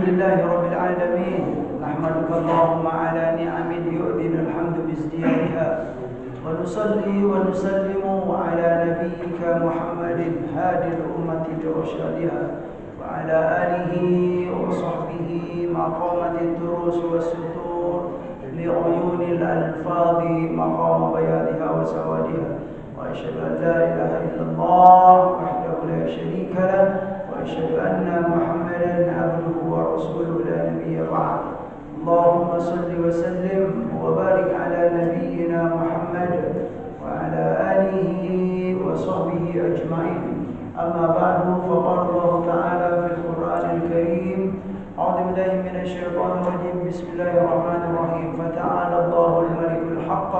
لله رب العالمين نحمدك اللهم على نعم يؤذن الحمد بازديادها ونصلي ونسلم على نبيك محمد هادي الأمة لرشادها وعلى آله وصحبه ما قامت الدروس والسطور لعيون الألفاظ مقام بياضها وسوادها وأشهد أن لا إله إلا الله وحده لا شريك له وأشهد أن محمدا عبده ورسوله لا نبي بعد اللهم صل وسلم وبارك على نبينا محمد وعلى آله وصحبه أجمعين أما بعد فقال الله تعالى في القرآن الكريم أعوذ بالله من الشيطان الرجيم بسم الله الرحمن الرحيم فتعالى الله الملك الحق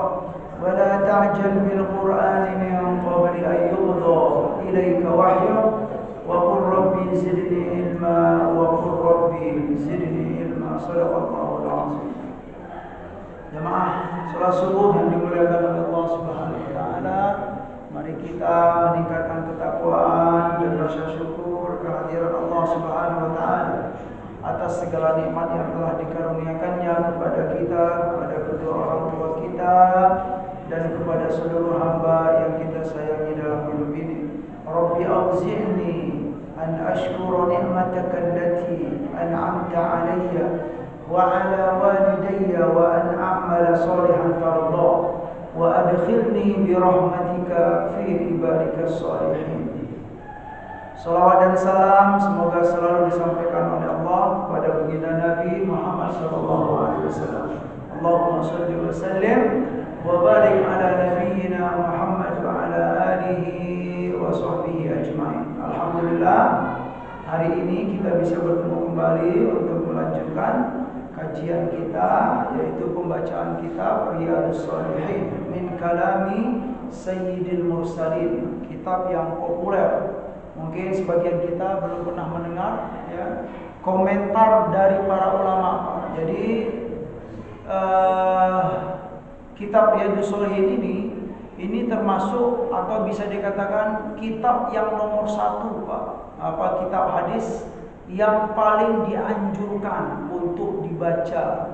ولا تعجل بالقرآن من قبل أن يقضى إليك وحيه وقل ربي زدني علما وقل ربي زدني علما صدق الله العظيم. Jemaah salat subuh yang dimuliakan oleh Allah Subhanahu wa taala, mari kita meningkatkan ketakwaan dan rasa syukur kehadiran Allah Subhanahu wa taala atas segala nikmat yang telah dikaruniakannya kepada kita, kepada kedua orang tua kita dan kepada seluruh hamba yang kita sayangi dalam hidup ini. Rabbi auzi'ni an ashkura ni'mataka allati an'amta 'alayya wa 'ala walidayya wa an a'mala salihan tardah wa adkhilni bi rahmatika fi ibadikas salihin. Salawat dan salam semoga selalu disampaikan oleh Allah kepada baginda Nabi Muhammad sallallahu alaihi wasallam. Allahumma shalli wa sallim wa barik ala nabiyyina Muhammad wa ala alihi wa sahbihi ajma'in. Alhamdulillah, hari ini kita bisa bertemu kembali untuk melanjutkan kajian kita, yaitu pembacaan kitab Riyadhus Shalihin min kalami Sayyidil Mursalin, kitab yang populer. Mungkin sebagian kita belum pernah mendengar ya, komentar dari para ulama. Jadi kitab Riyadhus Shalihin ini termasuk atau bisa dikatakan kitab yang nomor 1, Pak. Kitab hadis yang paling dianjurkan untuk dibaca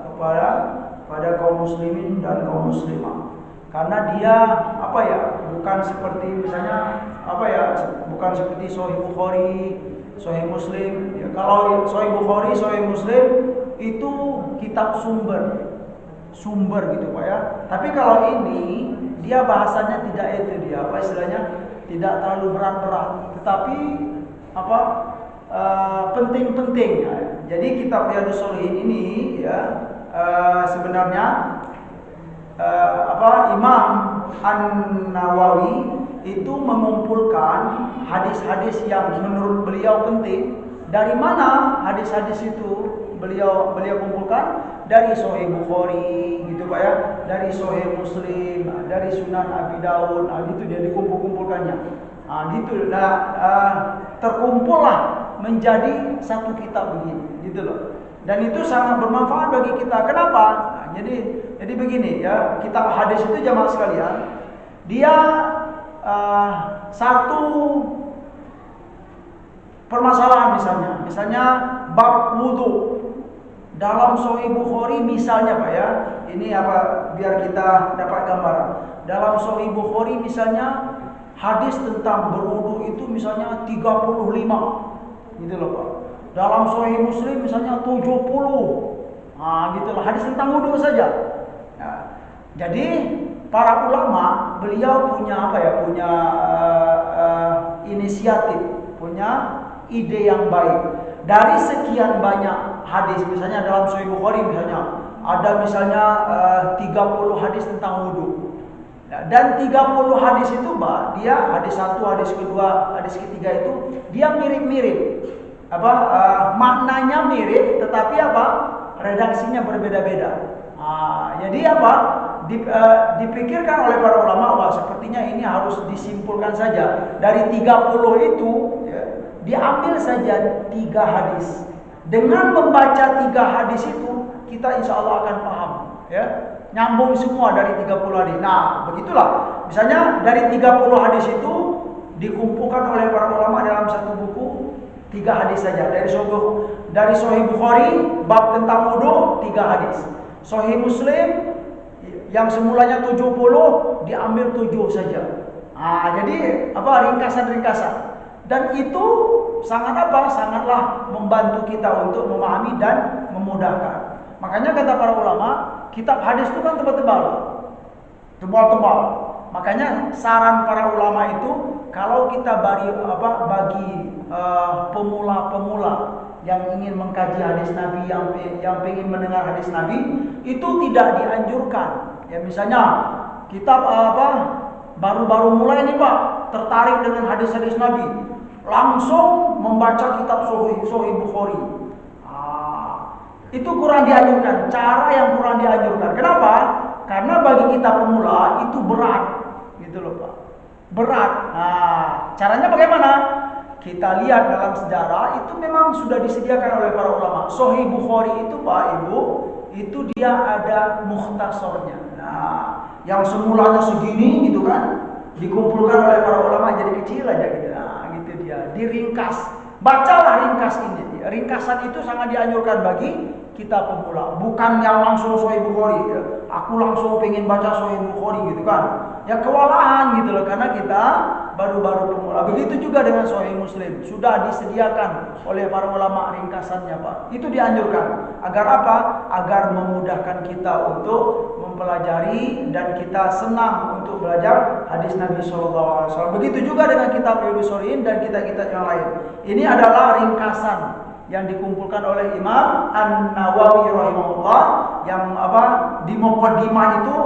pada kaum muslimin dan kaum muslimah. Karena dia bukan seperti misalnya bukan seperti Sahih Bukhari, Sahih Muslim. Ya, kalau Sahih Bukhari, Sahih Muslim itu kitab sumber gitu Pak ya. Tapi kalau ini dia bahasanya tidak itu dia istilahnya tidak terlalu berat-berat, tetapi penting-penting. Ya. Jadi kitab Riyadhus Shalihin ini ya sebenarnya Imam An-Nawawi itu mengumpulkan hadis-hadis yang menurut beliau penting. Dari mana hadis-hadis itu beliau kumpulkan? Dari Sahih Bukhari gitu Pak ya, dari Sahih Muslim, dari Sunan Abi Dawud, gitu dia dikumpulkannya. Terkumpullah menjadi satu kitab begini, gitu loh. Dan itu sangat bermanfaat bagi kita. Kenapa? Jadi begini ya, kitab hadis itu jamaah sekalian, dia satu permasalahan misalnya bab wudu. Dalam Sahih Bukhari misalnya Pak ya, ini biar kita dapat gambaran. Dalam Sahih Bukhari misalnya hadis tentang berwudu itu misalnya 35, gitu loh Pak. Dalam Sahih Muslim misalnya 70, gitu loh, hadis tentang wudu saja. Nah, jadi para ulama beliau punya punya inisiatif, punya ide yang baik. Dari sekian banyak hadis, misalnya dalam Sahih Bukhari misalnya ada 30 hadis tentang wudu. Dan 30 hadis itu Pak, dia hadis 1, hadis kedua, hadis ketiga itu dia mirip-mirip. Maknanya mirip tetapi redaksinya berbeda-beda. Jadi dipikirkan oleh para ulama, sepertinya ini harus disimpulkan saja dari 30 itu ya, diambil saja 3 hadis. Dengan membaca 3 hadis itu kita insya Allah akan paham ya. Nyambung semua dari 30 hadis. Nah, begitulah. Misalnya dari 30 hadis itu dikumpulkan oleh para ulama dalam satu buku 3 hadis saja. Dari Sahih Bukhari bab tentang wudu 3 hadis. Sahih Muslim yang semulanya 70 diambil 7 saja. Jadi ringkasan-ringkasan. Dan itu sangatlah membantu kita untuk memahami dan memudahkan. Makanya kata para ulama, kitab hadis itu kan tebal-tebal. Makanya saran para ulama itu kalau kita bagi pemula-pemula yang ingin mengkaji hadis Nabi, yang ingin mendengar hadis Nabi, itu tidak dianjurkan. Ya misalnya kitab baru-baru mulai nih Pak, tertarik dengan hadis-hadis Nabi, langsung membaca kitab Sahih Bukhari. Itu kurang dianjurkan, cara yang kurang dianjurkan. Kenapa? Karena bagi kita pemula itu berat, gitu loh Pak. Berat. Caranya bagaimana? Kita lihat dalam sejarah itu memang sudah disediakan oleh para ulama. Sahih Bukhari itu Pak Ibu, itu dia ada mukhtasornya. Yang semulanya segini gitu kan, dikumpulkan oleh para ulama jadi kecil aja gitu. Gitu dia, diringkas. Bacalah ringkas ini. Ringkasan itu sangat dianjurkan bagi kita pemula, bukan yang langsung Sahih Bukhari ya. Aku langsung pengen baca Sahih Bukhari gitu kan. Ya kewalahan gitu loh, karena kita baru-baru pemula. Begitu juga dengan Sahih Muslim, sudah disediakan oleh para ulama ringkasannya Pak. Itu dianjurkan. Agar apa? Agar memudahkan kita untuk mempelajari dan kita senang untuk belajar hadis Nabi SAW. Begitu juga dengan kitab Riyadhus Shalihin dan kitab-kitab yang lain. Ini adalah ringkasan yang dikumpulkan oleh Imam An-Nawawi rahimahullah, yang di Muqaddimah itu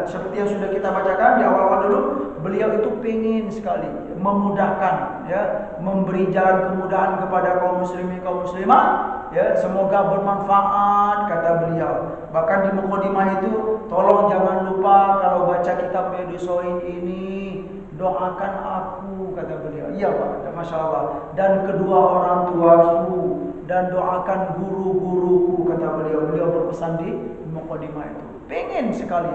seperti yang sudah kita bacakan di awal-awal dulu, beliau itu pengen sekali memudahkan memberi jalan kemudahan kepada kaum muslimin kaum muslimah semoga bermanfaat kata beliau. Bahkan di Muqaddimah itu, tolong jangan lupa kalau baca kitab Riyadhus Shalihin ini doakan aku kata beliau. Iya Pak, Masya Allah. Dan kedua orang tuaku, dan doakan guru-guruku kata beliau. Beliau berpesan di Muqaddimah itu. Pengen sekali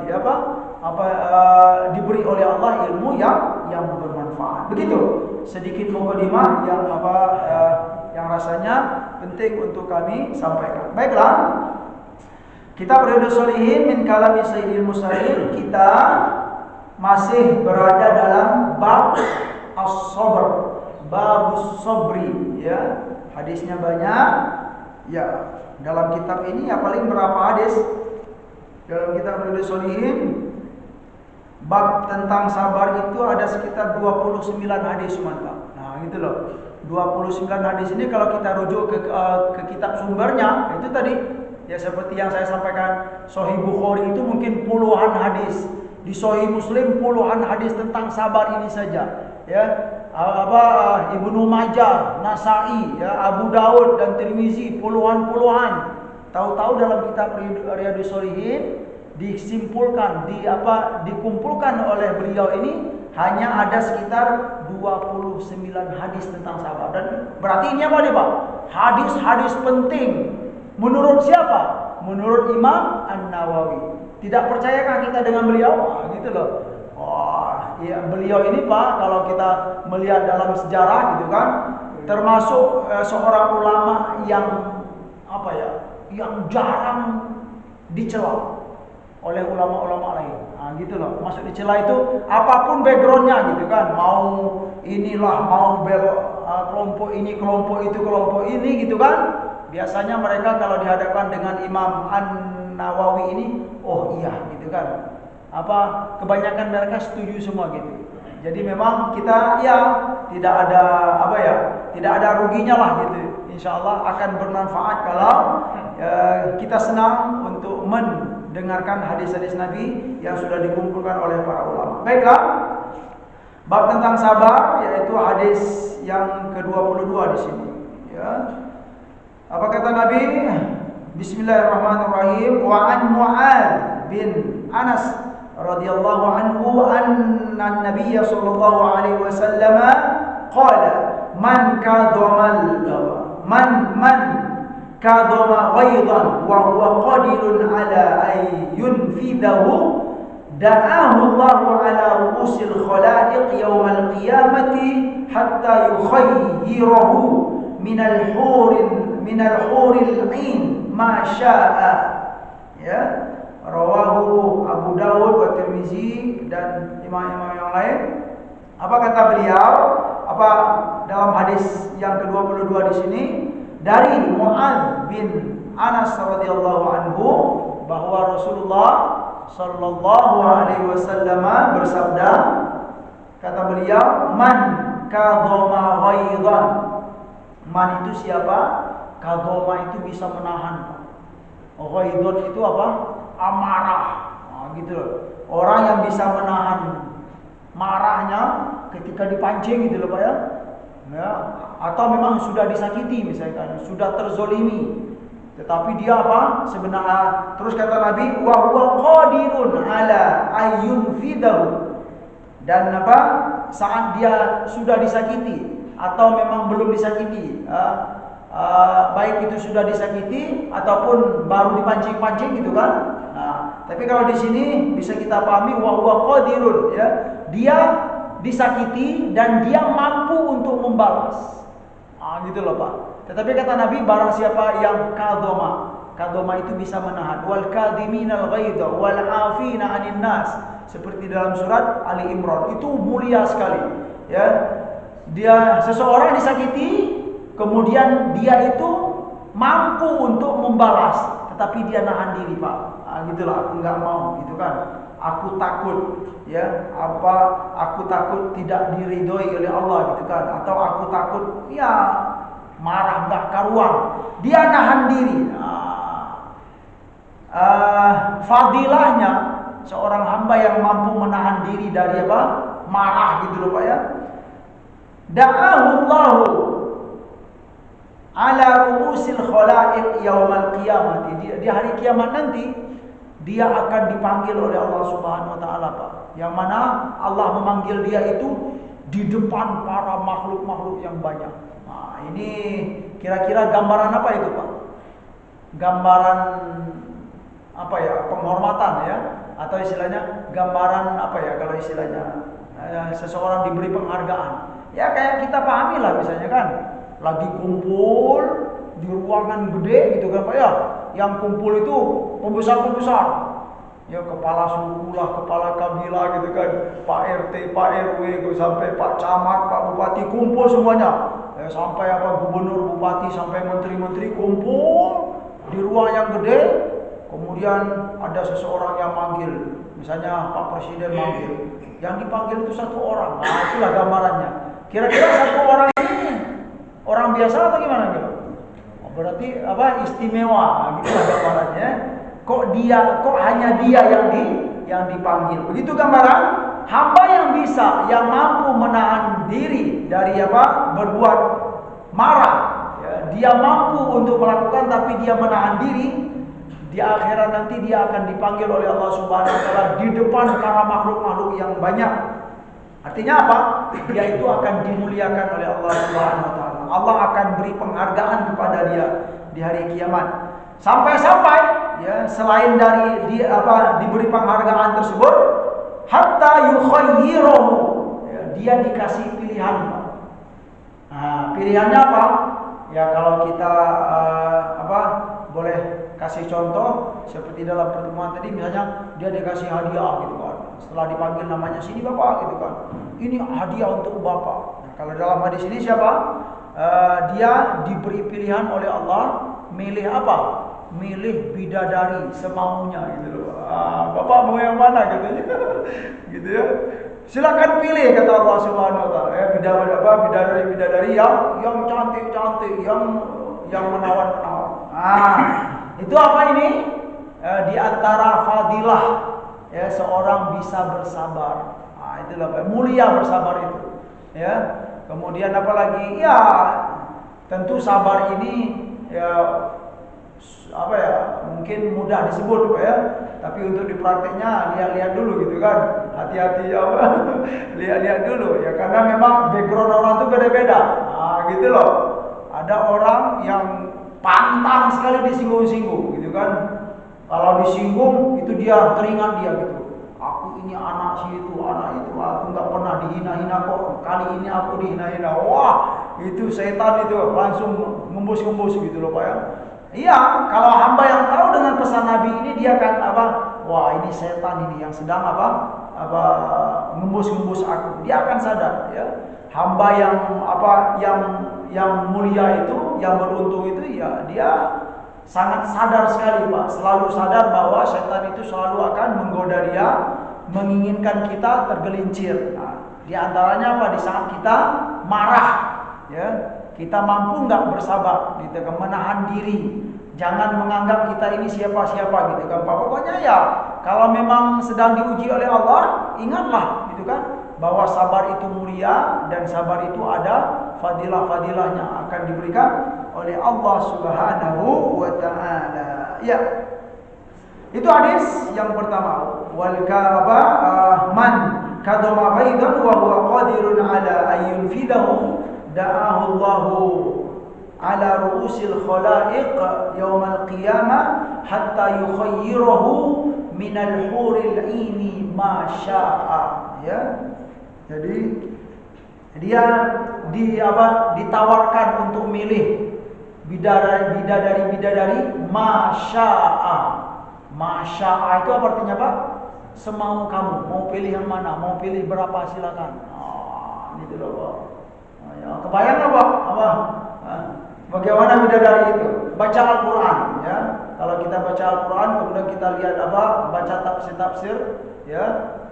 diberi oleh Allah ilmu yang bermanfaat. Begitu sedikit Muqaddimah yang rasanya penting untuk kami sampaikan. Baiklah, kitab Riyadhus Shalihin min kalami Sayyidil Mursalin, kita masih berada dalam bab as-sabr, babus sabri ya. Hadisnya banyak ya. Dalam kitab ini paling berapa hadis? Dalam kitab Riyadhus Shalihin bab tentang sabar itu ada sekitar 29 hadis Pak. Gitu loh. 29 hadis ini kalau kita rujuk ke kitab sumbernya itu tadi ya, seperti yang saya sampaikan, Sahih Bukhari itu mungkin puluhan hadis. Di Sahih Muslim puluhan hadis tentang sabar ini saja ya. Ibnu Majah, Nasa'i ya, Abu Daud dan Tirmizi puluhan-puluhan. Tahu-tahu dalam kitab Riyadhus Shalihin dikumpulkan oleh beliau ini hanya ada sekitar 29 hadis tentang sabar. Dan berarti ini apa nih Pak? Hadis-hadis penting. Menurut siapa? Menurut Imam An-Nawawi. Tidak percayakah kita dengan beliau? Gitu loh. Ya, beliau ini Pak, kalau kita melihat dalam sejarah gitu kan, termasuk seorang ulama yang yang jarang dicela oleh ulama-ulama lain. Gitu loh. Masuk dicela itu apapun backgroundnya gitu kan. Mau kelompok ini, kelompok itu, kelompok ini gitu kan. Biasanya mereka kalau dihadapkan dengan Imam An-Nawawi ini, oh iya gitu kan. Kebanyakan mereka setuju semua gitu. Jadi memang kita tidak ada ruginya lah gitu. Insyaallah akan bermanfaat kalau kita senang untuk mendengarkan hadis-hadis Nabi yang sudah dikumpulkan oleh para ulama. Baiklah, bab tentang sabar yaitu hadis yang ke-22 di sini ya. Apa kata Nabi? Bismillahirrahmanirrahim. Wa an Mu'adz bin Anas radhiyallahu anhu anna an-nabiy sallallahu alaihi wasallam qala man kadhama ghaidan wa huwa qadirun ala ay yunfidahu da'ahu Allahu ala ru'usil khalaiq yawmal qiyamati hatta yukhayyirahu minal huril ain ma syaa. Ya, rawahu Abu Dawud wa Tirmizi dan imam-imam yang lain. Apa kata beliau? Apa dalam hadis yang ke-22 di sini dari Mu'adz bin Anas radhiyallahu anhu bahwa Rasulullah sallallahu alaihi wasallam bersabda, kata beliau, man kadhama ghaidhan. Man itu siapa? Kadhama itu bisa menahan. Ghaidhan itu apa? Amarah. Nah, gitu loh. Orang yang bisa menahan marahnya ketika dipancing gitu loh Pak ya. Ya, atau memang sudah disakiti misalkan, sudah terzolimi. Tetapi dia apa? Sebenarnya terus kata Nabi, wa huwa qadirun ala ayyunfidahu. Dan apa? Saat dia sudah disakiti atau memang belum disakiti, baik itu sudah disakiti ataupun baru dipancing-pancing gitu kan. Nah, tapi kalau di sini bisa kita pahami wa huwa qadirun ya. Dia disakiti dan dia mampu untuk membalas. Gitu loh Pak. Tetapi kata Nabi, barang siapa yang kadhoma itu bisa menahan, wal kadhiminal ghaidha wal afina 'anil nas, seperti dalam surat Ali Imran, itu mulia sekali ya. Dia seseorang disakiti, kemudian dia itu mampu untuk membalas, tetapi dia nahan diri Pak. Gitulah, aku nggak mau gitu kan. Aku takut ya, aku takut tidak diridhoi oleh Allah gitu kan, atau aku takut ya marah nggak karuan, dia nahan diri. Fadilahnya seorang hamba yang mampu menahan diri dari apa? Marah gitu loh Pak ya. Da'ahullahu ala ru'usil khalaiq yaumal qiyamah. Di hari kiamat nanti dia akan dipanggil oleh Allah Subhanahu wa taala Pak. Yang mana Allah memanggil dia itu di depan para makhluk-makhluk yang banyak. Nah, ini kira-kira gambaran apa itu Pak? Gambaran apa ya? Penghormatan ya, atau istilahnya gambaran apa ya kalau istilahnya seseorang diberi penghargaan. Ya kayak kita pahami lah misalnya kan, lagi kumpul di ruangan gede gitu kan Pak ya. Yang kumpul itu pembesar-pembesar. Ya kepala suku lah, kepala kabilah gitu kan, Pak RT, Pak RW, sampai Pak Camat, Pak Bupati kumpul semuanya. Sampai apa gubernur, bupati, sampai menteri-menteri kumpul di ruang yang gede. Kemudian ada seseorang yang manggil, misalnya Pak Presiden manggil. Yang dipanggil itu satu orang. Nah, itulah gambarannya. Kira-kira satu orang ini orang biasa atau gimana gitu? Berarti apa, istimewa gitu lah gambarannya. Kok hanya dia yang dipanggil. Begitu gambaran hamba yang bisa, yang mampu menahan diri dari apa? Berbuat marah. Ya, dia mampu untuk melakukan tapi dia menahan diri. Di akhirat nanti dia akan dipanggil oleh Allah Subhanahu wa taala di depan para makhluk-makhluk yang banyak. Artinya apa? Dia itu akan dimuliakan oleh Allah Subhanahu wa taala. Allah akan beri penghargaan kepada dia di hari kiamat. Sampai-sampai ya, selain dari diberi penghargaan tersebut, hatta yukhayyiruhu, ya, dia dikasih pilihan. Nah, pilihannya apa? Ya kalau kita boleh kasih contoh seperti dalam pertemuan tadi, misalnya dia dikasih hadiah gitu kan. Setelah dipanggil namanya, sini Bapak gitu kan. Ini hadiah untuk Bapak. Nah, kalau dalam hadis ini siapa? Dia diberi pilihan oleh Allah, milih apa? Milih bidadari semaunya gitu loh. Bapak mau yang mana katanya? Gitu ya. Silakan pilih kata Allah Subhanahu wa taala. Bidadari yang cantik-cantik, yang menawan-menawan. Itu apa ini? Di antara fadilah ya, seorang bisa bersabar. Itulah mulia bersabar itu. Ya. Kemudian apalagi? Ya, tentu sabar ini ya mungkin mudah disebut Pak ya. Tapi untuk diprakteknya lihat-lihat dulu gitu kan. Hati-hati lihat-lihat dulu ya, karena memang background orang itu beda-beda. Gitu loh. Ada orang yang pantang sekali disinggung-singgung gitu kan. Kalau disinggung itu dia teringat dia gitu. Aku ini anak si itu, anak itu, aku nggak pernah dihina-hina kok. Kali ini aku dihina-hina. Wah, itu setan itu langsung ngembus-ngembus gitu loh Pak ya. Iya, kalau hamba yang tahu dengan pesan Nabi ini dia akan apa? Wah, ini setan ini yang sedang apa ngembus-ngembus aku. Dia akan sadar ya. Hamba yang yang mulia itu, yang beruntung itu ya dia sangat sadar sekali Pak, selalu sadar bahwa setan itu selalu akan menggoda dia, menginginkan kita tergelincir. Nah, di antaranya apa? Di saat kita marah, ya, kita mampu nggak bersabar, gitu kan, menahan diri, jangan menganggap kita ini siapa-siapa, gitu kan. Pokoknya ya, kalau memang sedang diuji oleh Allah, ingatlah, gitu kan, bahwa sabar itu mulia dan sabar itu ada fadilah-fadilahnya akan diberikan oleh Allah Subhanahu wa taala. Ya. Itu hadis yang pertama. Wal man kadama ghaidan wa huwa qadirun ala an yunfidahu da'ahu Allahu ala ru'usil khalaiq yaumal qiyamah hatta yukhayyirahu minal huril 'aini ma syaa. Ya. Jadi dia ditawarkan untuk milih bidadari masya'a. Masya'a itu apa artinya Pak? Semau kamu, mau pilih yang mana, mau pilih berapa silakan. Gitu loh Pak. Ya, kebayang nggak Pak? Bagaimana bidadari itu? Baca Al-Quran ya. Kalau kita baca Al-Quran kemudian kita lihat baca tafsir ya,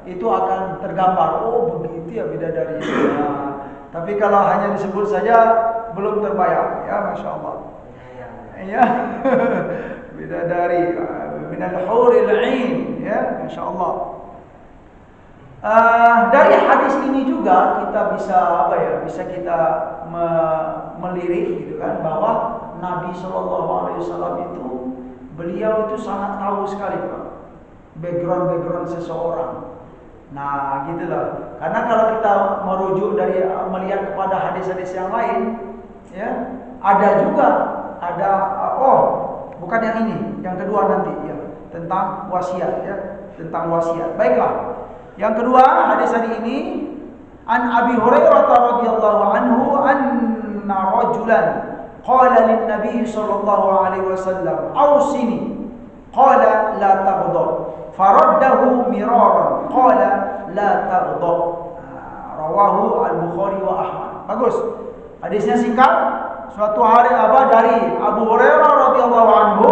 itu akan tergambar. Oh begitu ya bidadari itu. Tapi kalau hanya disebut saja belum terbayang ya, Masya Allah. Ya, bidadari minal huril 'ain ya, Masya Allah. Dari hadis ini juga kita bisa kita melirik gitu kan, bahwa Nabi SAW itu beliau itu sangat tahu sekali Pak background seseorang. Nah, gitulah. Karena kalau kita merujuk dari melihat kepada hadis-hadis yang lain, ya, ada bukan yang ini, yang kedua nanti ya, tentang wasiat ya, tentang wasiat. Baiklah. Yang kedua, hadis ini an Abi Hurairah radhiyallahu anhu anna rajulan qala lin Nabi sallallahu alaihi wasallam ausini qala la taghdab faraddahu miraran qala la taghdab. Rawahu Al-Bukhari wa Ahmad. Bagus. Hadisnya singkat. Suatu hari dari Abu Hurairah radhiyallahu anhu,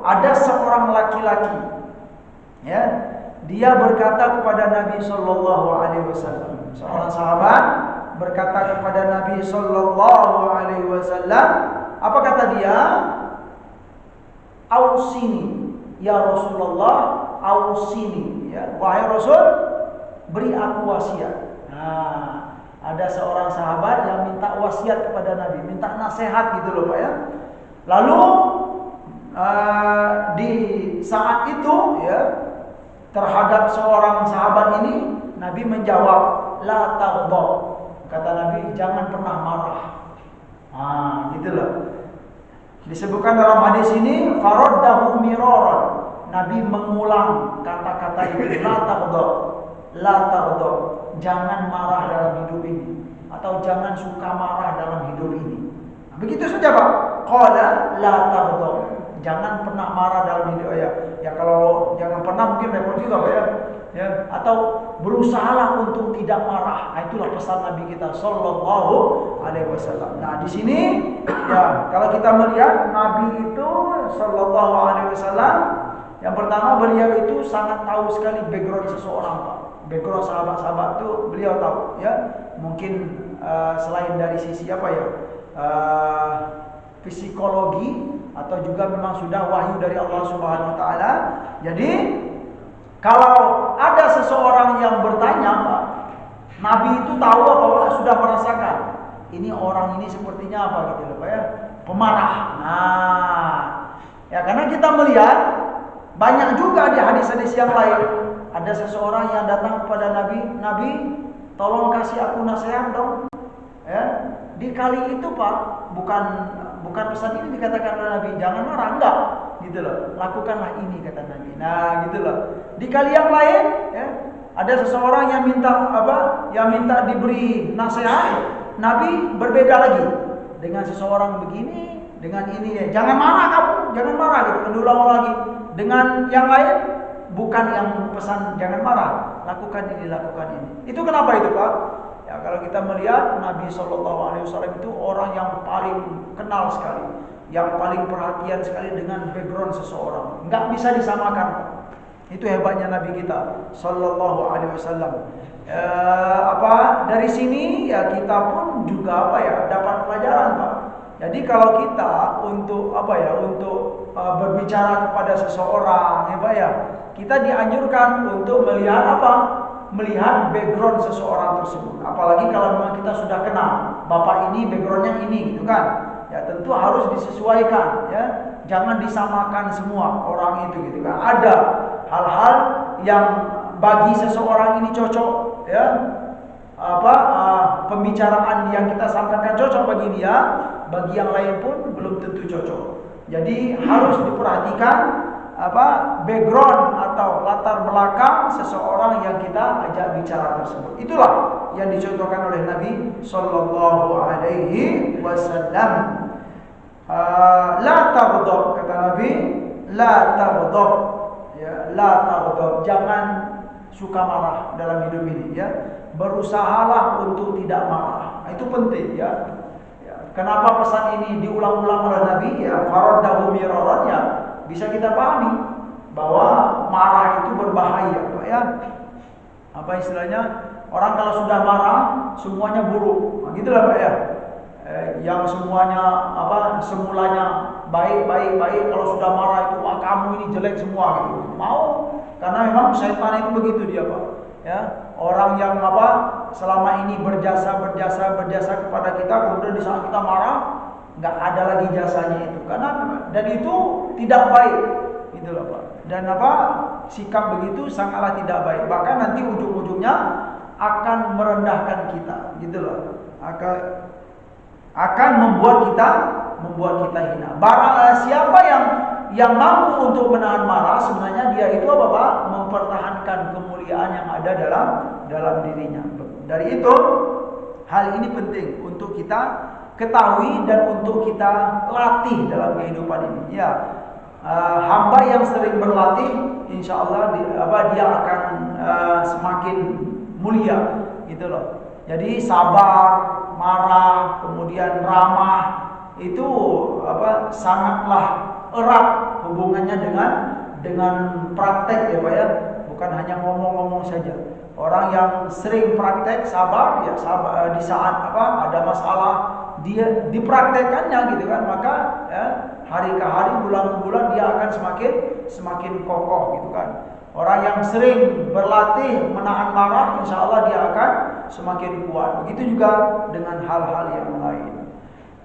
ada seorang laki-laki ya, dia berkata kepada Nabi sallallahu alaihi wasallam. Seorang sahabat berkata kepada Nabi sallallahu alaihi wasallam, apa kata dia? Ausini ya Rasulullah, ausini ya, wahai Rasul, beri aku wasiat. Nah, ada seorang sahabat yang minta wasiat kepada Nabi, minta nasihat gitu loh Pak ya. Lalu di saat itu ya, terhadap seorang sahabat ini Nabi menjawab la taghdab. Kata Nabi, jangan pernah marah. Gitu loh. Disebutkan dalam hadis ini faraddahu miraran. Nabi mengulang kata-kata itu, la taghdab, jangan marah dalam hidup ini, atau jangan suka marah dalam hidup ini. Begitu saja Pak. Qala la taghdab, jangan pernah marah dalam hidup ya. Ya kalau jangan pernah mungkin repot juga Pak ya. Ya, atau berusahalah untuk tidak marah. Itulah pesan Nabi kita sallallahu alaihi wasallam. Nah, di sini ya, kalau kita melihat Nabi itu sallallahu alaihi wasallam, yang pertama beliau itu sangat tahu sekali background seseorang Pak. Background sahabat-sahabat itu beliau tahu ya. Mungkin selain dari sisi psikologi, atau juga memang sudah wahyu dari Allah Subhanahu wa taala. Jadi kalau ada seseorang yang bertanya, Pak, Nabi itu tahu bahwa sudah merasakan ini orang ini sepertinya apa gitu loh Pak ya, pemarah. Nah, ya karena kita melihat banyak juga di hadis-hadis yang lain, ada seseorang yang datang kepada Nabi, tolong kasih aku nasihat dong. Ya, di kali itu Pak, bukan pesan ini dikatakan oleh Nabi, jangan marah, enggak, gitu loh. Lakukanlah ini kata Nabi. Nah, gitu loh. Di kali yang lain, ya, ada seseorang yang minta diberi nasihat, Nabi berbeda lagi dengan seseorang begini, dengan ini. Jangan marah kamu, jangan marah gitu. Diulang lagi dengan yang lain, bukan yang pesan jangan marah, lakukan ini, lakukan ini. Itu kenapa itu Pak? Ya kalau kita melihat Nabi SAW itu orang yang paling kenal sekali, yang paling perhatian sekali dengan background seseorang. Nggak bisa disamakan. Itu hebatnya Nabi kita Sallallahu Alaihi Wasallam. Dari sini ya kita pun juga dapat pelajaran Pak. Jadi kalau kita untuk berbicara kepada seseorang kita dianjurkan untuk melihat melihat background seseorang tersebut. Apalagi kalau memang kita sudah kenal bapak ini backgroundnya ini gitu kan. Ya tentu harus disesuaikan ya. Jangan disamakan semua orang itu gitu kan. Ada hal-hal yang bagi seseorang ini cocok ya. Pembicaraan yang kita sampaikan cocok bagi dia, bagi yang lain pun belum tentu cocok. Jadi harus diperhatikan background atau latar belakang seseorang yang kita ajak bicara tersebut. Itulah yang dicontohkan oleh Nabi Sallallahu Alaihi Wasallam. La taghdab, kata Nabi, la taghdab, ya, la taghdab, jangan suka marah dalam hidup ini, ya. Berusahalah untuk tidak marah. Itu penting, ya. Kenapa pesan ini diulang-ulang oleh Nabi? Ya, faraddahu miraran, ya. Bisa kita pahami bahwa marah itu berbahaya, Pak, ya. Apa istilahnya? Orang kalau sudah marah semuanya buruk. Nah, gitulah Pak ya. Yang semuanya semulanya baik, kalau sudah marah itu kamu ini jelek semua gitu. Mau karena memang syaitan itu begitu dia, Pak. Ya, orang yang selama ini berjasa kepada kita, kemudian di saat kita marah nggak ada lagi jasanya itu. Dan itu tidak baik. Itulah Pak. Dan sikap begitu sangatlah tidak baik. Bahkan nanti ujung-ujungnya akan merendahkan kita, gitu loh. Akan membuat kita hina. Barang siapa yang mampu untuk menahan marah, sebenarnya dia itu mempertahankan kemuliaan yang ada dalam dirinya. Dari itu, hal ini penting untuk kita ketahui dan untuk kita latih dalam kehidupan ini. Ya, hamba yang sering berlatih, insya Allah dia akan semakin mulia, gitu loh. Jadi sabar, marah, kemudian ramah itu sangatlah erat hubungannya dengan praktek ya Pak ya, bukan hanya ngomong-ngomong saja. Orang yang sering praktek sabar ya sabar di saat ada masalah dia dipraktekkannya gitu kan, maka ya, hari ke hari, bulan ke bulan dia akan semakin kokoh gitu kan. Orang yang sering berlatih menahan marah, insya Allah dia akan semakin kuat. Begitu juga dengan hal-hal yang lain.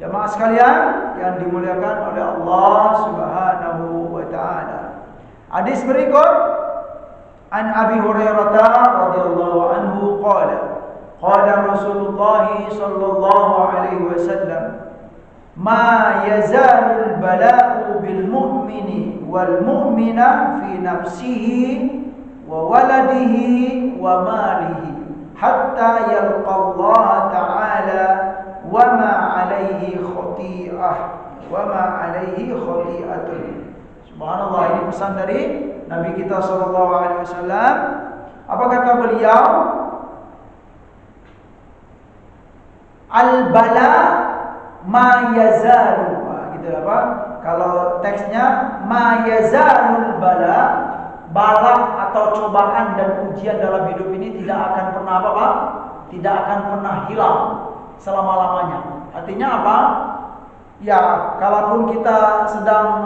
Jamaah sekalian yang dimuliakan oleh Allah Subhanahu wa taala. Hadis berikut an Abi Hurairah radhiyallahu anhu qala Rasulullah sallallahu alaihi wasallam ma yazalul bala'u bil mu'mini wal mu'mina fi nafsihi wa waladihi wa malihi hatta yalqa Allah ta'ala wa ma alaihi khati'ah wa ma alaihi khati'atun. Subhanallah, ini pesan dari Nabi kita sallallahu alaihi wasallam. Apa kata beliau? Al-bala ma yazalu, gitu apa? Kalau teksnya ma yazalul bala, bala atau cobaan dan ujian dalam hidup ini tidak akan pernah tidak akan pernah hilang selama-lamanya. Artinya apa? Ya, kalaupun kita sedang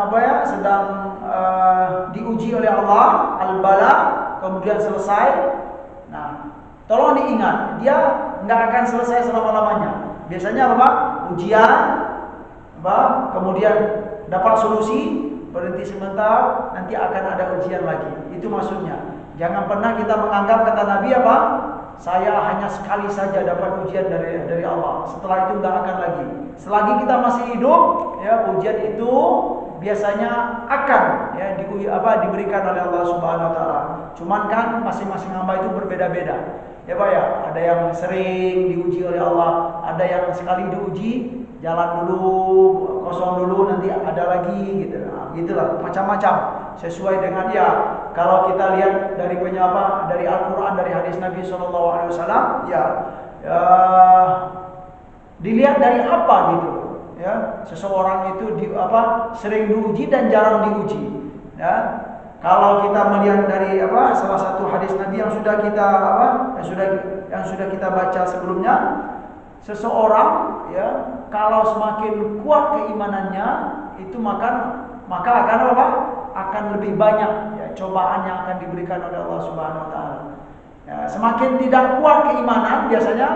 diuji oleh Allah, al-bala, kemudian selesai. Nah, tolong diingat, dia nggak akan selesai selama-lamanya. Biasanya ujian, kemudian dapat solusi, berhenti sebentar, nanti akan ada ujian lagi. Itu maksudnya. Jangan pernah kita menganggap kata Nabi saya hanya sekali saja dapat ujian dari Allah. Setelah itu nggak akan lagi. Selagi kita masih hidup, ya ujian itu biasanya akan diberikan oleh Allah Subhanahu wa taala. Cuman kan masing-masing hamba itu berbeda-beda. Ya Pak ya, ada yang sering diuji oleh Allah, ada yang sekali diuji jalan dulu, kosong dulu, nanti ada lagi gitu. Nah, gitulah, macam-macam sesuai dengan ya. Kalau kita lihat dari dari Al-Qur'an, dari hadis Nabi SAW, ya dilihat dari apa gitu. Ya, seseorang itu sering diuji dan jarang diuji. Ya. Kalau kita melihat dari salah satu hadis Nabi yang sudah kita yang sudah kita baca sebelumnya, seseorang ya kalau semakin kuat keimanannya itu maka akan akan lebih banyak ya cobaan yang akan diberikan oleh Allah Subhanahu wa taala. Ya, semakin tidak kuat keimanan biasanya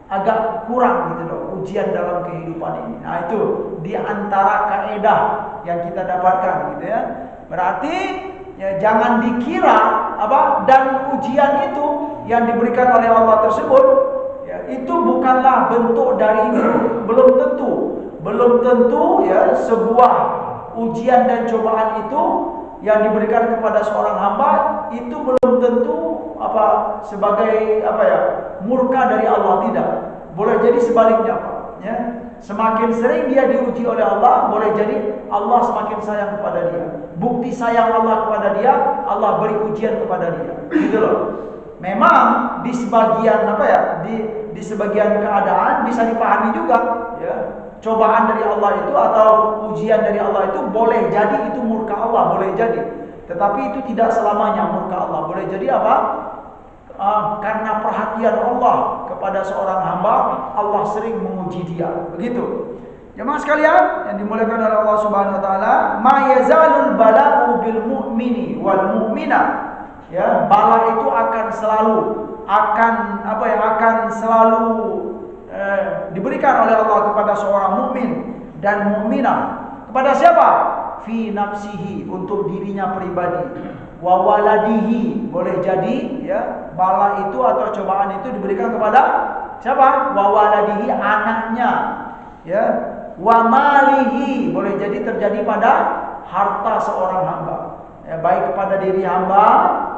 agak kurang gitu loh ujian dalam kehidupan ini. Nah, itu di antara kaidah yang kita dapatkan gitu ya. Berarti ya jangan dikira dan ujian itu yang diberikan oleh Allah tersebut ya itu bukanlah bentuk dari belum tentu ya sebuah ujian dan cobaan itu yang diberikan kepada seorang hamba itu belum tentu sebagai murka dari Allah, tidak. Boleh jadi sebaliknya Pak ya. Semakin sering dia diuji oleh Allah, boleh jadi Allah semakin sayang kepada dia. Bukti sayang Allah kepada dia, Allah beri ujian kepada dia. Gitu loh. Memang di sebagian di sebagian keadaan bisa dipahami juga ya. Cobaan dari Allah itu atau ujian dari Allah itu boleh jadi itu murka Allah, boleh jadi. Tetapi itu tidak selamanya murka Allah. Boleh jadi karena perhatian Allah kepada seorang hamba, Allah sering menguji dia. Begitu. Jemaah sekalian yang dimuliakan oleh Allah Subhanahu wa taala, ma yazalul bala'u bil mu'mini wal mu'minah. Ya, bala itu akan selalu diberikan oleh Allah kepada seorang mukmin dan mukminah. Kepada siapa? Fi nafsihi, untuk dirinya pribadi. Wa waladihi, boleh jadi ya bala itu atau cobaan itu diberikan kepada siapa? Wa waladihi, anaknya ya. Wa malihi, boleh jadi terjadi pada harta seorang hamba ya, baik kepada diri hamba,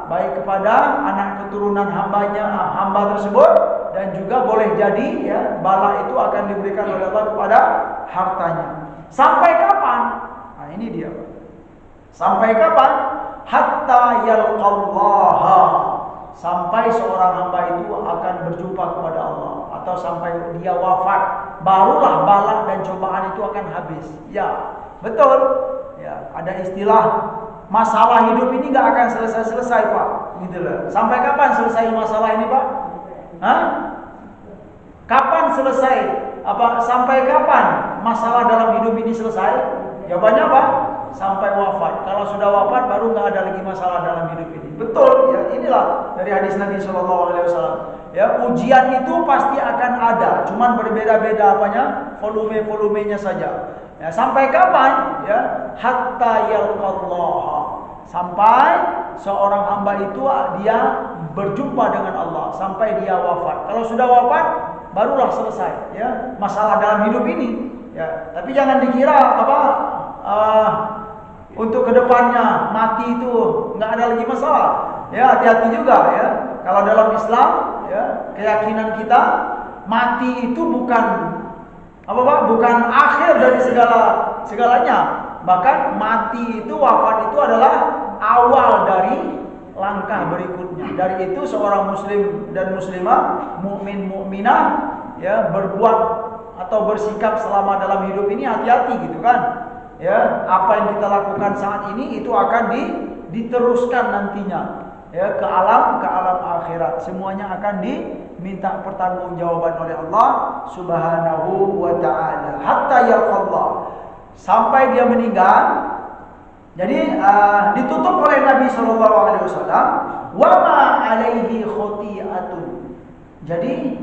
baik kepada anak keturunan hamba tersebut, dan juga boleh jadi ya bala itu akan diberikan oleh Allah kepada hartanya. Sampai kapan? Nah ini dia. Sampai kapan? Hatta yalqallaha, sampai seorang hamba itu akan berjumpa kepada Allah, atau sampai dia wafat, barulah bala dan cobaan itu akan habis. Ya, betul. Ya, ada istilah masalah hidup ini nggak akan selesai Pak. Gitu loh. Sampai kapan selesai masalah ini Pak? Hah? Kapan selesai? Sampai kapan masalah dalam hidup ini selesai? Jawabannya apa? Sampai wafat. Kalau sudah wafat baru nggak ada lagi masalah dalam hidup ini. Betul ya, inilah dari hadis Nabi SAW. Ya, ujian itu pasti akan ada, cuman berbeda-beda volumenya saja. Ya, sampai kapan? Ya, hatta yalqallaha, sampai seorang hamba itu dia berjumpa dengan Allah, sampai dia wafat. Kalau sudah wafat barulah selesai ya masalah dalam hidup ini. Ya, tapi jangan dikira untuk kedepannya mati itu nggak ada lagi masalah. Ya, hati-hati juga ya. Kalau dalam Islam ya keyakinan kita mati itu bukan bukan akhir dari segalanya. Bahkan mati itu, wafat itu adalah awal dari langkah berikutnya. Dari itu seorang muslim dan muslimah, mukmin mukminah ya berbuat atau bersikap selama dalam hidup ini hati-hati gitu kan. Ya, apa yang kita lakukan saat ini itu akan diteruskan nantinya ya ke alam akhirat. Semuanya akan diminta pertanggungjawaban oleh Allah Subhanahu wa taala. Hatta yaqallah, sampai dia meninggal. Jadi ditutup oleh Nabi sallallahu alaihi wasallam, wa ma alaihi khati'atun. Jadi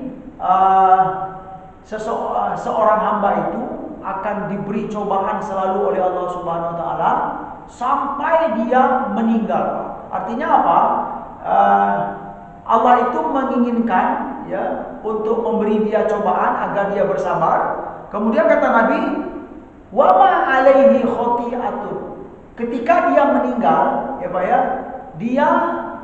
seorang hamba itu akan diberi cobaan selalu oleh Allah Subhanahu wa taala sampai dia meninggal. Artinya apa? Allah itu menginginkan ya untuk memberi dia cobaan agar dia bersabar. Kemudian kata Nabi, wa ma alaihi khati'atun. Ketika dia meninggal, ya Pak ya, dia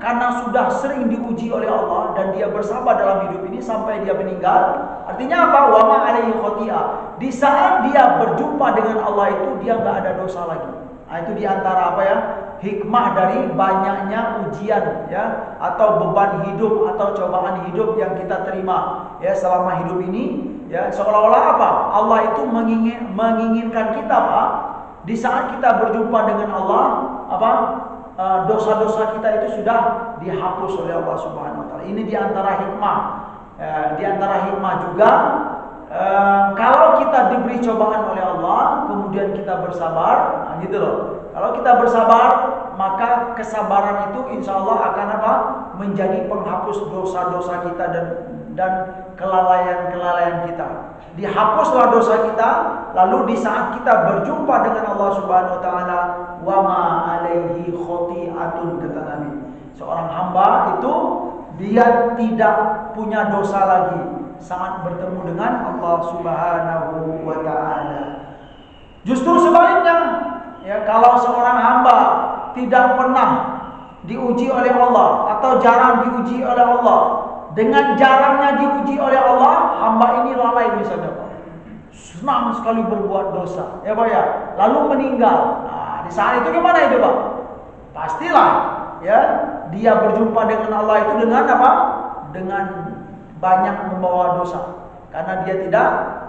karena sudah sering diuji oleh Allah dan dia bersabar dalam hidup ini sampai dia meninggal. Artinya apa? Wa ma alaihi khoti'ah. Di saat dia berjumpa dengan Allah itu dia nggak ada dosa lagi. Nah, itu diantara apa ya? Hikmah dari banyaknya ujian ya, atau beban hidup atau cobaan hidup yang kita terima ya selama hidup ini ya, seolah-olah apa? Allah itu menginginkan kita Pak, di saat kita berjumpa dengan Allah apa? Dosa-dosa kita itu sudah dihapus oleh Allah Subhanahu wa taala. Ini diantara hikmah. Diantara hikmah juga kalau kita diberi cobaan oleh Allah, kemudian kita bersabar, nah gitu loh. Kalau kita bersabar, maka kesabaran itu insya Allah akan apa? Menjadi penghapus dosa-dosa kita dan kelalaian-kelalaian kita. Dihapuslah dosa kita, lalu di saat kita berjumpa dengan Allah Subhanahu wa taala, wa ma alaihi khoti'atun, kata Nabi. Seorang hamba itu dia tidak punya dosa lagi saat bertemu dengan Allah Subhanahu wa taala. Justru sebaliknya, ya, kalau seorang hamba tidak pernah diuji oleh Allah atau jarang diuji oleh Allah, dengan jarangnya diuji oleh Allah, hamba ini lalai misalnya Pak, senang sekali berbuat dosa, ya Pak ya, lalu meninggal. Nah, di saat itu gimana itu Pak? Pastilah ya dia berjumpa dengan Allah itu dengan apa? Dengan banyak membawa dosa, karena dia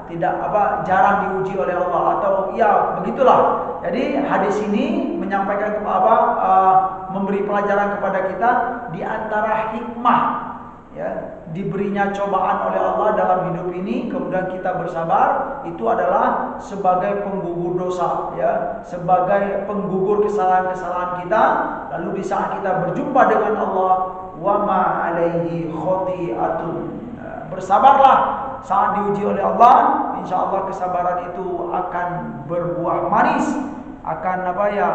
tidak apa jarang diuji oleh Allah, atau ya begitulah. Jadi hadis ini menyampaikan apa? Memberi pelajaran kepada kita di antara hikmah ya diberinya cobaan oleh Allah dalam hidup ini, kemudian kita bersabar, itu adalah sebagai penggugur dosa ya, sebagai penggugur kesalahan-kesalahan kita. Lalu di saat kita berjumpa dengan Allah, wa ma alaihi khoti'atun, bersabarlah saat diuji oleh Allah. Insya Allah kesabaran itu akan berbuah manis, akan apa ya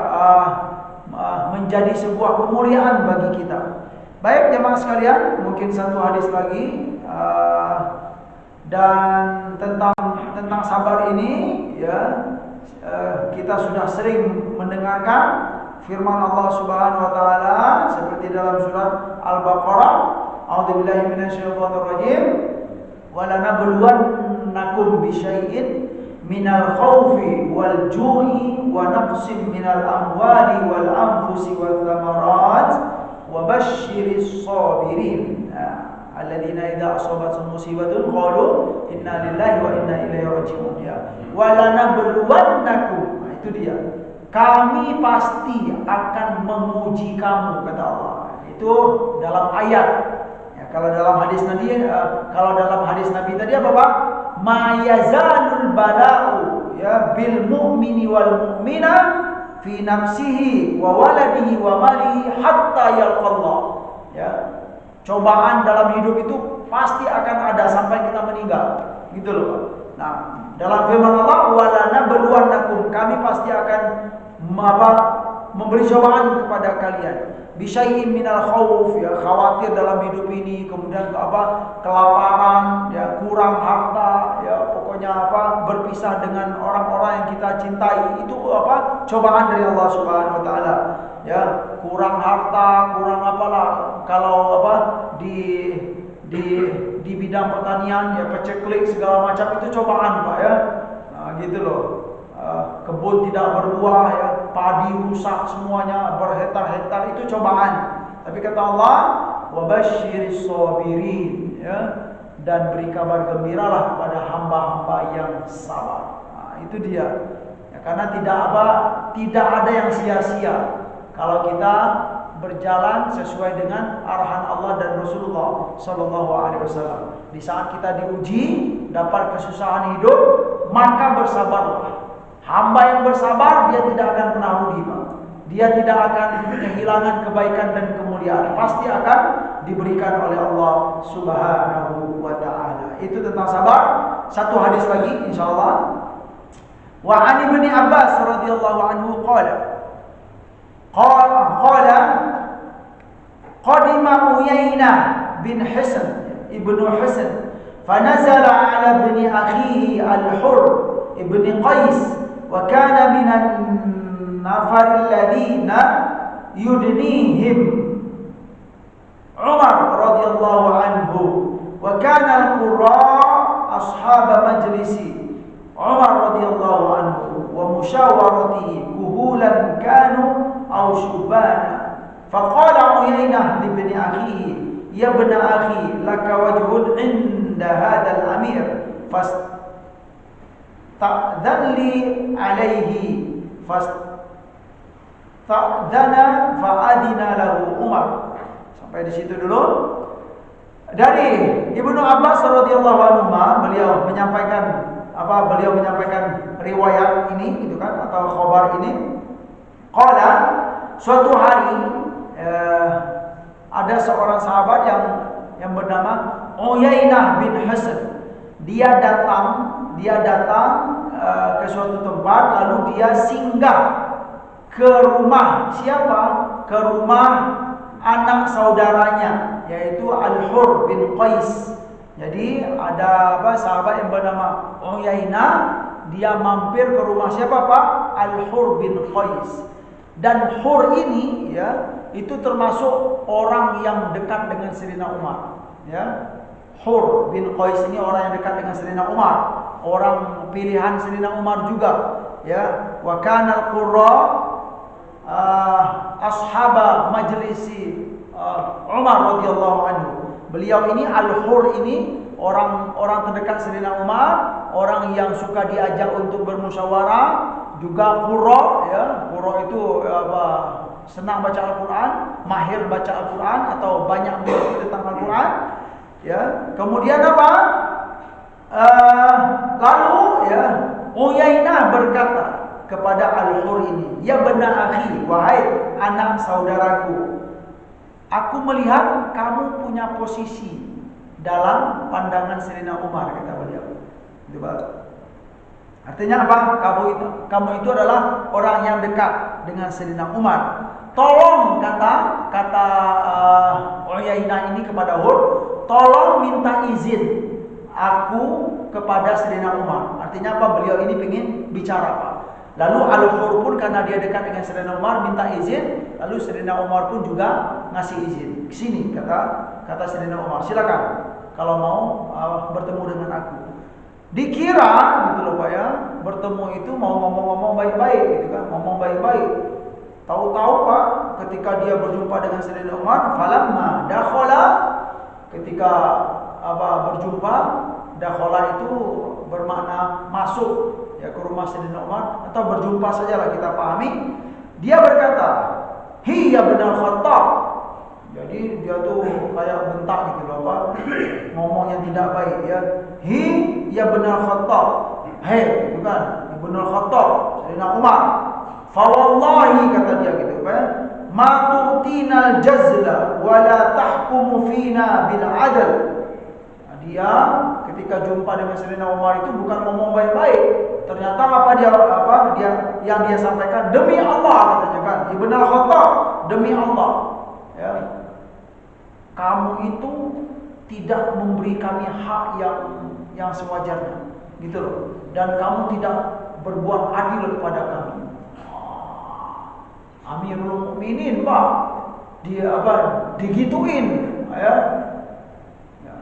menjadi sebuah kemuliaan bagi kita. Baik jemaah sekalian, mungkin satu hadis lagi dan tentang sabar ini ya, kita sudah sering mendengarkan firman Allah Subhanahu wa taala seperti dalam surat Al-Baqarah, a'udzubillahi minasyaitonir rajim, wa lanabluwannakum bisyai'in minal khaufi wal ju'i wa naqsin minal amwali wal anfusi wath thamarat wa basyiris sabirin alladzina idza asabatuhum musibatun qalu inna lillahi wa inna ilaihi raji'un ya. Wa lanabluwannakum, nah, itu dia, kami pasti akan menguji kamu, kata Allah. Itu dalam ayat ya. Kalau dalam hadis Nabi tadi apa Pak? Ma yazalul bala'u ya bil mu'mini wal mu'minah fi nafsihi wa waladihi wa malihi hatta yalqallah ya. Cobaan dalam hidup itu pasti akan ada sampai kita meninggal, gitu loh. Nah, dalam firman Allah, walanabluwannakum, kami pasti akan memberi cobaan kepada kalian, bisyai'in minal khauf ya, khawatir dalam hidup ini, kemudian kelaparan ya, kurang harta ya, pokoknya berpisah dengan orang-orang yang kita cintai, itu cobaan dari Allah Subhanahu wa taala ya. Kurang harta, kurang kalau di bidang pertanian ya, peceklik segala macam, itu cobaan Pak ya. Nah, gitu loh. Kebun tidak berbuah ya, padi rusak semuanya, berhektar-hektar, itu cobaan. Tapi kata Allah, wa basyiris sabirin ya, dan beri kabar gembiralah kepada hamba-hamba yang sabar. Nah, itu dia. Ya, karena tidak ada yang sia-sia kalau kita berjalan sesuai dengan arahan Allah dan Rasulullah Sallallahu Alaihi Wasallam. Di saat kita diuji, dapat kesusahan hidup, maka bersabarlah. Hamba yang bersabar, dia tidak akan pernah rugi, Pak. Dia tidak akan kehilangan kebaikan dan kemuliaan. Pasti akan diberikan oleh Allah Subhanahu wa taala. Itu tentang sabar. Satu hadis lagi insyaallah. Wa 'an Ibnu Abbas radhiyallahu anhu qala qadima Uyainah bin Hisn ibnu Hisn fanazala ala ibni akhihi al-Hurr ibni Qais wa kana minan nafar alladhina yudnihim Umar radhiyallahu anhu wa kana al-qurra ashab majlisi Umar radhiyallahu anhu wa musyawaratihi kuhulan kanu aw shubana faqala Uyainah li ibni akhihi ya ibn akhi laka wajhun inda hadha al-amir fasta'dhan li alayhi fasta'dhana fa'adina lahu Umar. Sampai di situ dulu. Dari Ibnu Abbas radhiyallahu anhu beliau menyampaikan riwayat ini gitu kan atau khabar ini. Qala suatu hari ada seorang sahabat yang bernama Uyainah bin Hisn. Dia datang ke suatu tempat lalu dia singgah ke rumah siapa? Ke rumah anak saudaranya yaitu Al-Hur bin Qais. Jadi ada sahabat yang bernama Uyainah, dia mampir ke rumah siapa Pak? Al-Hur bin Qais. Dan Hur ini ya, itu termasuk orang yang dekat dengan Sayyidina Umar, ya. Hur bin Qais ini orang yang dekat dengan Sayyidina Umar, orang pilihan Sayyidina Umar juga, ya. Wa kana al-qurra ashaba majlisi Umar radhiyallahu anhu. Beliau ini Al-Hur ini orang terdekat Sayyidina Umar, orang yang suka diajak untuk bermusyawarah, juga qurra ya. Qurra itu senang baca Al-Qur'an, mahir baca Al-Qur'an atau banyak mengerti tentang Al-Qur'an, ya. Kemudian apa? Lalu ya Uyainah berkata kepada Al-Hur ini, "Ya bena akhi, wahai anak saudaraku, aku melihat kamu punya posisi dalam pandangan Sayyidina Umar," kata beliau. Itu artinya apa? Kamu itu adalah orang yang dekat dengan Sayyidina Umar. Tolong kata Uyainah ini kepada Hur, tolong minta izin aku kepada Sayyidina Umar. Artinya apa? Beliau ini ingin bicara, Pak. Lalu Al-Hur pun karena dia dekat dengan Sayyidina Umar minta izin, lalu Sayyidina Umar pun juga ngasih izin. Kesini kata Sayyidina Umar, silakan kalau mau bertemu dengan aku. Dikira gitu loh Pak ya, bertemu itu mau ngomong-ngomong baik-baik gitu kan, ngomong baik-baik. Tahu-tahu Pak, ketika dia berjumpa dengan Sayyidina Umar, falamma dakhala, ketika berjumpa, dakhala itu bermakna masuk ya ke rumah Sayyidina Umar atau berjumpa sajalah kita pahami. Dia berkata, "Hiya benar Khattab." Jadi dia tuh kayak bentak gitu loh Pak, ngomong yang tidak baik ya. Ya benar Khattab. Hei, itu kan benar Khattab, Sayyidina Umar. Fa wallahi kata dia gitu Pak, ma tu'tinal jazla wa la tahkumu fina bil adl. Dia ketika jumpa dengan Sayyidina Umar itu bukan ngomong baik-baik. Ternyata yang dia sampaikan demi Allah katanya kan. Ibn al-Khattab, demi Allah. Ya. Kamu itu tidak memberi kami hak yang sewajarnya, gitu loh. Dan kamu tidak berbuat adil kepada kami. Amirul Mukminin Pak, digituin, ya.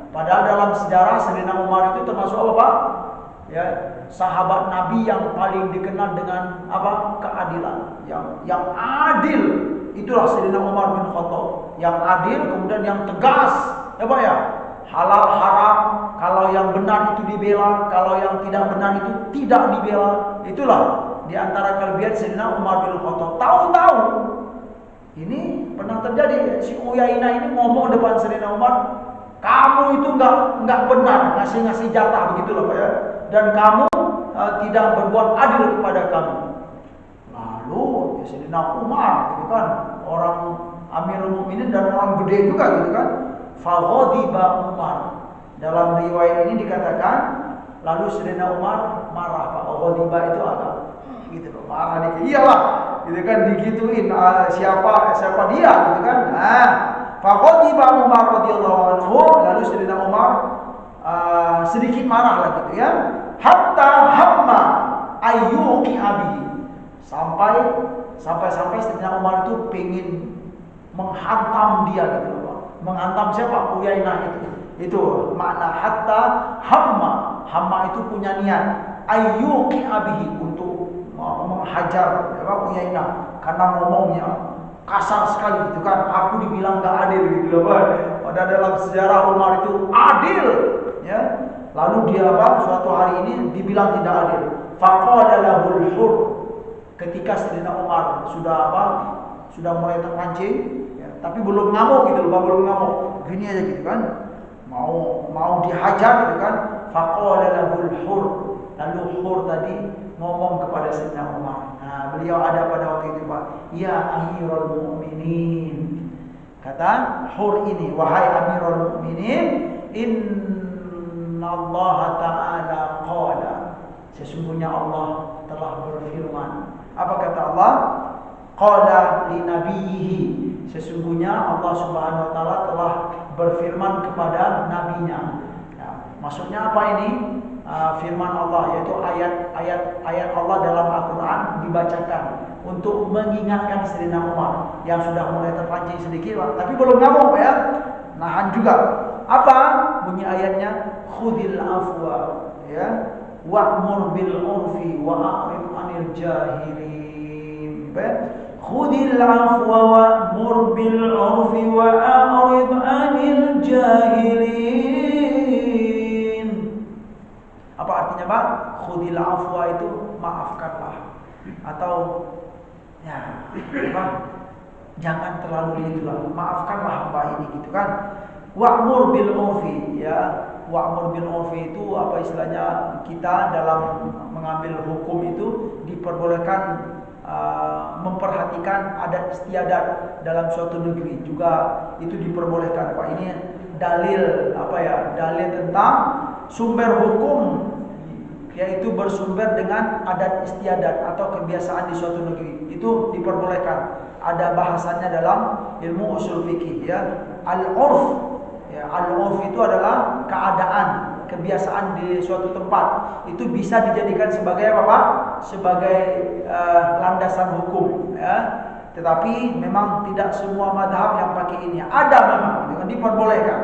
Padahal dalam sejarah Sayyidina Umar itu termasuk apa Pak? Ya, sahabat Nabi yang paling dikenal dengan apa? Keadilan. Yang adil. Itulah Sayyidina Umar bin Khattab. Yang adil kemudian yang tegas. Ya Pak ya? Halal haram, kalau yang benar itu dibela, kalau yang tidak benar itu tidak dibela. Itulah di antara kelebihan Sayyidina Umar bin Khattab. Tahu-tahu ini pernah terjadi, si Uyainah ini ngomong depan Sayyidina Umar, kamu itu enggak benar ngasih jatah begitu loh Pak ya. Dan kamu tidak berbuat adil kepada kami. Lalu Sayyidina Umar gitu kan, orang Amirul Mukminin dan orang gede juga gitu kan. Faghadiba Umar. Dalam riwayat ini dikatakan lalu Sayyidina Umar marah Pak. Ghadiba itu agak gitu loh, marah dikit. Iyalah, gitu kan digituin siapa dia gitu kan. Nah, faghadiba Umar radhiyallahu anhu, lalu Sayyidina Umar sedikit marah lah gitu ya. Hatta hamma ayyuqi abi. Sampai Sayyidina Umar itu pengen menghantam dia gitu loh. menghantam siapa? Uyainah itu. Itu makna hatta hamma. Hamma itu punya niat ayyuqi abihi, untuk menghajar Uyainah karena ngomongnya kasar sekali gitu kan. Aku dibilang gak adil gitu loh Pak. Padahal dalam sejarah Umar itu adil ya. Lalu dia suatu hari ini dibilang tidak adil. Faqala lahul hur. Ketika Sayyidina Umar sudah mulai terpancing ya, tapi belum ngamuk gitu loh Pak, belum ngamuk. Gini aja gitu kan. Mau dihajar gitu kan. Faqala lahul hur. Lalu hur tadi ngomong kepada Sayyidina Umar. Nah, beliau ada pada waktu itu Pak. Ya Amirul Mukminin. Kata hur ini, wahai Amirul Mukminin, Allah Ta'ala qala, sesungguhnya Allah telah berfirman. Apa kata Allah? Qala li nabiyhi, sesungguhnya Allah Subhanahu wa taala telah berfirman kepada nabinya. Ya, maksudnya apa ini? Firman Allah, yaitu ayat Allah dalam Al-Quran dibacakan untuk mengingatkan Sayyidina Umar yang sudah mulai terpancing sedikit, tapi belum ngamuk ya, nahan juga. Apa bunyi ayatnya? Khudil afwa ya, wa'mur bil urfi wa a'rid 'anil jahilin. Khudil afwa wa'mur bil urfi wa a'rid 'anil jahilin. Apa artinya Pak? Khudil afwa itu maafkanlah, atau ya apa? Jangan terlalu itulah, maafkanlah hamba ini gitu kan. Wa'mur bil urfi ya. Wa'mur bil urfi itu apa istilahnya, kita dalam mengambil hukum itu diperbolehkan memperhatikan adat istiadat dalam suatu negeri juga, itu diperbolehkan Pak. Ini dalil dalil tentang sumber hukum, yaitu bersumber dengan adat istiadat atau kebiasaan di suatu negeri, itu diperbolehkan. Ada bahasanya dalam ilmu usul fikih ya, al-urf. Ya, al-urf itu adalah keadaan, kebiasaan di suatu tempat. Itu bisa dijadikan sebagai apa Pak? Sebagai landasan hukum ya. Tetapi memang tidak semua madhab yang pakai ini. Ada memang dengan diperbolehkan.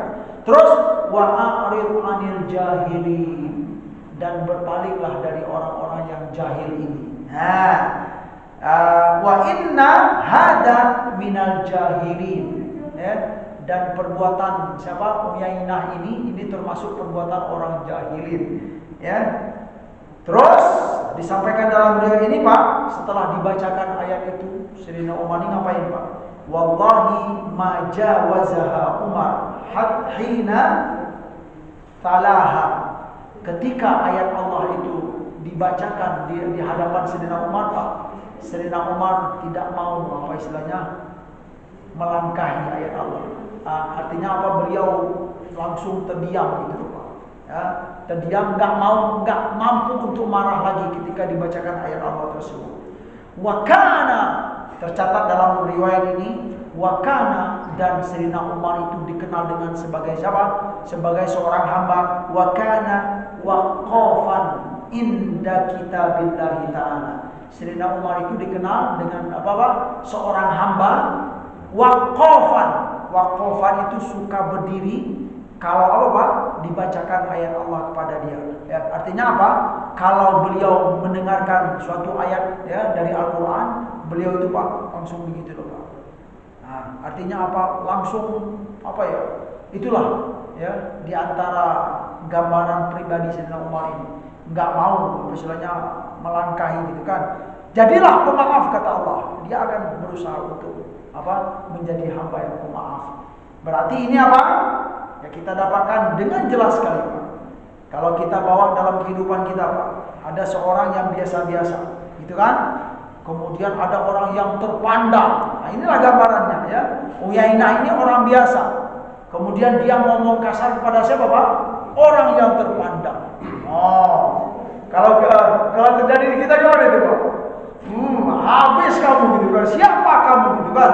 Terus wa'arid 'anil jahilin, dan berpalinglah dari orang-orang yang jahil ini. Nah, wa inna hada minal jahilin ya. Dan perbuatan siapa? Uyainah ini termasuk perbuatan orang jahilin ya. Terus disampaikan dalam riwayat ini Pak, setelah dibacakan ayat itu, Sayyidina Umar ini ngapain Pak? Wallahi ma jawazaha Umar hina talaha. Ketika ayat Allah itu dibacakan di hadapan Sayyidina Umar Pak, Sayyidina Umar tidak mau apa istilahnya melangkahi ayat Allah. Artinya apa? Beliau langsung terdiam gitu Pak. Ya, terdiam, nggak mampu untuk marah lagi ketika dibacakan ayat Allah tersebut. Wakana, tercatat dalam riwayat ini, wakana, dan Sayyidina Umar itu dikenal dengan sebagai siapa? Sebagai seorang hamba. Wakana waqafan inda kitabillahi ta'ala. Sayyidina Umar itu dikenal dengan apa Pak? Seorang hamba waqafan. Waqafan itu suka berdiri kalau apa Pak? Dibacakan ayat Allah kepada dia. Ya, artinya apa? Kalau beliau mendengarkan suatu ayat ya dari Al-Quran, beliau itu Pak langsung begitu loh Pak. Nah, artinya apa? Langsung apa ya? Itulah ya di antara gambaran pribadi Sayyidina Umar ini. Enggak mau misalnya melangkahi gitu kan. Jadilah pemaaf kata Allah. Dia akan berusaha untuk apa? Menjadi hamba yang pemaaf. Berarti ini apa? Ya kita dapatkan dengan jelas sekali Pak. Kalau kita bawa dalam kehidupan kita Pak, ada seorang yang biasa-biasa, gitu kan? Kemudian ada orang yang terpandang. Nah, inilah gambarannya ya. Uyainah ini orang biasa. Kemudian dia ngomong kasar kepada siapa Pak? Orang yang terpandang. Oh, kalau terjadi di kita gimana itu Pak? Habis kamu gitu kan? Siapa kamu gitu kan?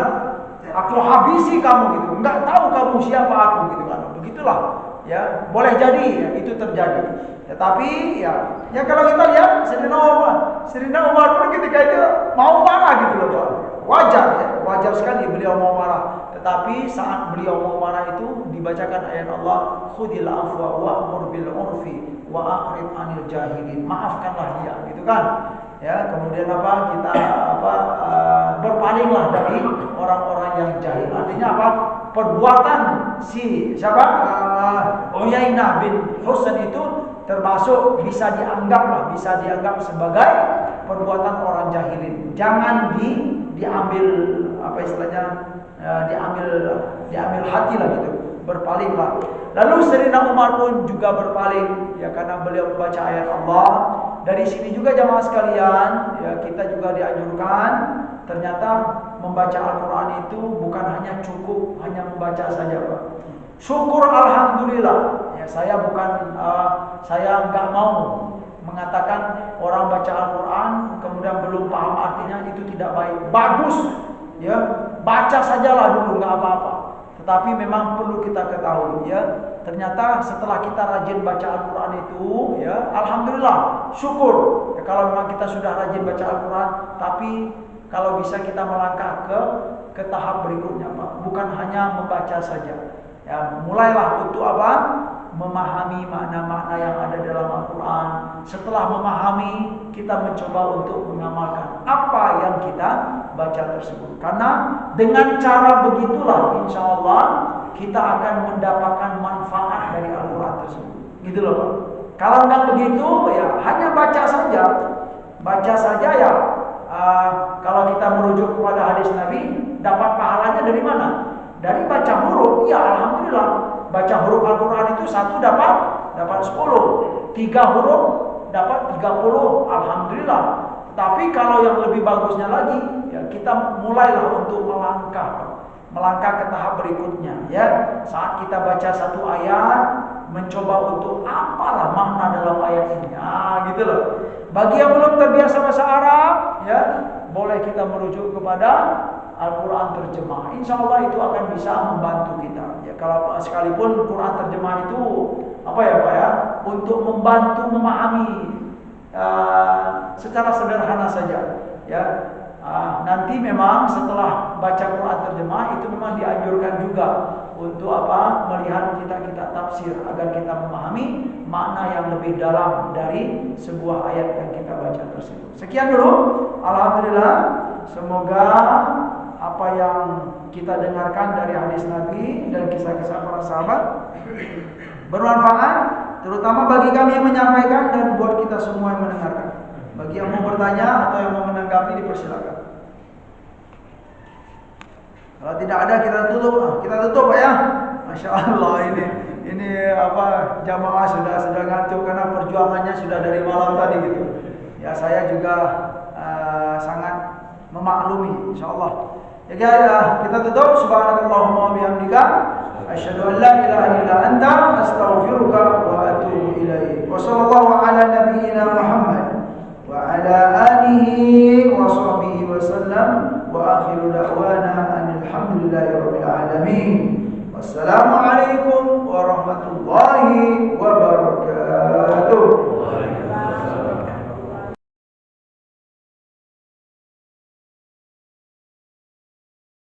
Aku habisi kamu gitu. Enggak tahu kamu siapa aku gitu kan? Begitulah. Ya, boleh jadi ya, itu terjadi. Tetapi ya kalau kita lihat Sayyidina Umar pun ketika itu mau marah gitu loh Pak. Wajar wajar sekali beliau mau marah. Tetapi saat beliau mau marah itu dibacakan ayat Allah, khudil afwa wa'mur bil urfi wa a'rid 'anil jahilin. Maafkanlah dia, gitu kan? Ya, kemudian apa? Kita berpalinglah dari orang-orang yang jahil. Artinya apa? Perbuatan si siapa? Uyainah bin Husain itu termasuk bisa dianggap sebagai perbuatan orang jahilin. Jangan diambil apa istilahnya, diambil hati lah gitu, berpalinglah. Lalu Sayyidina Umar pun juga berpaling ya karena beliau membaca ayat Allah. Dari sini juga jamaah sekalian, ya kita juga dianjurkan ternyata membaca Al-Qur'an itu bukan hanya cukup hanya membaca saja, Pak. Syukur alhamdulillah. Ya saya nggak mau mengatakan orang baca Al-Qur'an kemudian belum paham artinya, itu tidak baik. Bagus ya, baca sajalah dulu nggak apa-apa. Tetapi memang perlu kita ketahui ya, ternyata setelah kita rajin baca Al-Qur'an itu ya, alhamdulillah, syukur. Ya, kalau memang kita sudah rajin baca Al-Qur'an, tapi kalau bisa kita melangkah ke tahap berikutnya, Pak. Bukan hanya membaca saja. Ya, mulailah untuk apa? Memahami makna-makna yang ada dalam Al-Quran. Setelah memahami, kita mencoba untuk mengamalkan apa yang kita baca tersebut. Karena dengan cara begitulah, insya Allah kita akan mendapatkan manfaat dari Al-Quran tersebut. Gitu loh, Pak. Kalau nggak begitu, ya hanya baca saja. Baca saja ya. Kalau kita merujuk kepada hadis Nabi, dapat pahalanya dari mana? Dari baca huruf. Ya, alhamdulillah. Baca huruf Al-Quran itu 1 dapat 10, 3 huruf dapat 30, alhamdulillah. Tapi kalau yang lebih bagusnya lagi, ya kita mulailah untuk melangkah ke tahap berikutnya. Ya, saat kita baca satu ayat, mencoba untuk apalah makna dalam ayat ini. Gitu loh. Bagi yang belum terbiasa bahasa Arab, ya boleh kita merujuk kepada Al-Quran terjemah. Insya Allah itu akan bisa membantu kita. Ya, kalau sekalipun Quran terjemah itu apa ya Pak ya, untuk membantu memahami secara sederhana saja. Ya, nanti memang setelah baca Quran terjemah itu memang dianjurkan juga untuk apa, melihat kitab-kitab tafsir agar kita memahami makna yang lebih dalam dari sebuah ayat yang kita baca tersebut. Sekian dulu. Alhamdulillah. Semoga apa yang kita dengarkan dari hadis Nabi dan kisah-kisah para sahabat bermanfaat, terutama bagi kami yang menyampaikan dan buat kita semua yang mendengarkan. Bagi yang mau bertanya atau yang mau menanggapi, dipersilakan. Kalau tidak ada kita tutup Pak ya. Masya Allah, ini apa, jamaah sudah ngantuk karena perjuangannya sudah dari malam tadi gitu. Ya saya juga sangat memaklumi, insya Allah. Ya, kita tutup. Subhanakallahumma wa bihamdika asyhadu an la ilaha illa anta astaghfiruka wa atubu ilaik. Wa sallallahu ala nabiyyina Muhammad wa ala alihi wa sahbihi wa sallam wa akhiru da'wana alhamdulillahi rabbil alamin. Wassalamu alaikum warahmatullahi